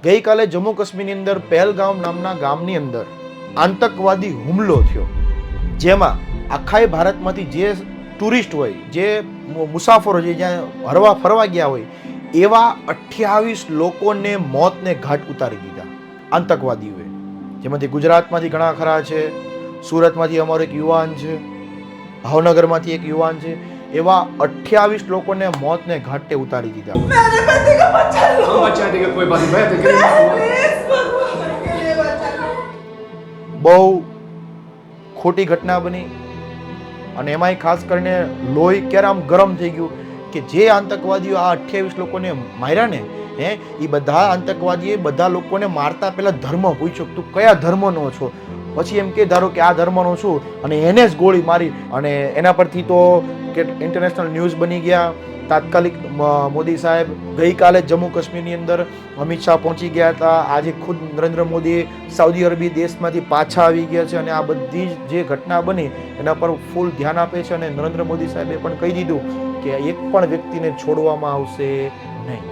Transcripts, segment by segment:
ગઈકાલે જમ્મુ કાશ્મીરની અંદર પહેલગામ નામના ગામની અંદર આતંકવાદી હુમલો થયો, જેમાં આખા ભારતમાંથી જે ટુરિસ્ટ હોય, જે મુસાફરો છે, જ્યાં હરવા ફરવા ગયા હોય, એવા 28 લોકોને મોતને ઘાટ ઉતારી દીધા આતંકવાદીઓએ. જેમાંથી ગુજરાતમાંથી ઘણા ખરા છે, સુરતમાંથી અમારો એક યુવાન છે, ભાવનગરમાંથી એક યુવાન છે. એવા 28 લોકોને મોતને ઘાટે ઉતારી દીધા. બહુ ખોટી ઘટના બની અને એમાંય ખાસ કરીને લોહી ક્યારે આમ ગરમ થઈ ગયું કે જે આતંકવાદીઓ આ 28 લોકોને માર્યા ને એ બધા આતંકવાદીએ બધા લોકોને મારતા પહેલા ધર્મ પૂછ્યો, તું કયા ધર્મનો છો? પછી એમ કે ધારો કે આ ધર્મનો છું, અને એને જ ગોળી મારી. અને એના પરથી તો કે ઇન્ટરનેશનલ ન્યૂઝ બની ગયા. તાત્કાલિક મોદી સાહેબ ગઈકાલે જમ્મુ કાશ્મીરની અંદર અમિત શાહ પહોંચી ગયા હતા. આજે ખુદ નરેન્દ્ર મોદી સાઉદી અરબી દેશમાંથી પાછા આવી ગયા છે અને આ બધી જે ઘટના બની એના પર ફૂલ ધ્યાન આપે છે. અને નરેન્દ્ર મોદી સાહેબે પણ કહી દીધું કે એક પણ વ્યક્તિને છોડવામાં આવશે નહીં.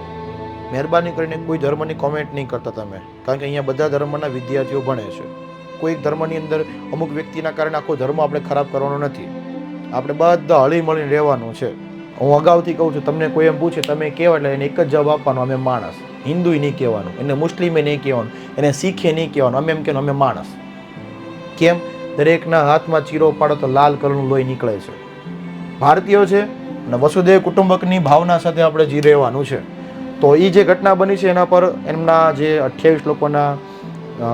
મહેરબાની કરીને કોઈ ધર્મની કોમેન્ટ નહીં કરતા તમે, કારણ કે અહીંયા બધા ધર્મના વિદ્યાર્થીઓ ભણે છે. કોઈ એક ધર્મની અંદર અમુક વ્યક્તિના કારણે આખો ધર્મ આપણે ખરાબ કરવાનો નથી. આપણે બધા હળી મળીને રહેવાનું છે. હું અગાઉથી કહું છું, તમને કોઈ એમ પૂછે તમે કહેવા એટલે એને એક જ જવાબ આપવાનો, અમે માણસ. હિન્દુય નહીં કહેવાનું, એને મુસ્લિમે નહીં કહેવાનું, એને શીખે નહીં કહેવાનું, અમે એમ કહેવાનું અમે માણસ. કેમ? દરેકના હાથમાં ચીરો પાડો તો લાલ કલરનું લોહી નીકળે છે. ભારતીયો છે અને વસુદેવ કુટુંબકની ભાવના સાથે આપણે જી રહેવાનું છે. તો એ જે ઘટના બની છે એના પર એમના જે 28 લોકોના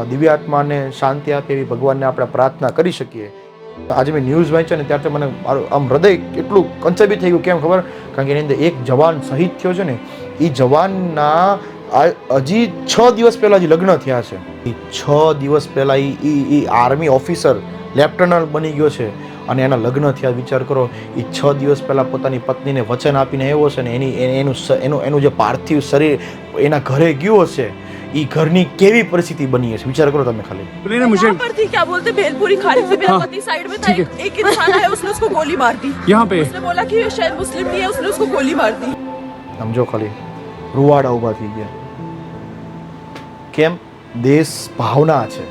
દિવ્યાત્માને શાંતિ આપે એવી ભગવાનને આપણે પ્રાર્થના કરી શકીએ. આજે મેં ન્યૂઝ વાંચ્યા ને ત્યારથી મને આમ હૃદય એટલું કંચબી થઈ ગયું. કેમ ખબર? કારણ કે એની અંદર એક જવાન શહીદ થયો છે ને, એ જવાનના હજી 6 દિવસ પહેલાં જ લગ્ન થયા છે. એ 6 દિવસ પહેલાં એ આર્મી ઓફિસર લેફ્ટનન્ટ બની ગયો છે અને એના લગ્ન થયા. વિચાર કરો, એ 6 દિવસ પહેલાં પોતાની પત્નીને વચન આપીને આવ્યો છે ને એનું જે પાર્થિવ શરીર એના ઘરે ગયું હશે, ये घरनी केवी परिस्थिति बनी है. विचार करो તમે ખાલી. मुझे पर थी क्या बोलते भेलपुरी खाने से मेरा पति साइड में था, एक इंसान आया उसने उसको गोली मार दी. यहाँ पे उसने बोला कि ये शायद मुस्लिम नहीं है, उसने उसको गोली मार दी. समझो खाली रुवाड़ा उभा થઈ ગયા. કેમ? દેશ ભાવના છે,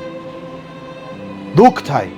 દુઃખ થાય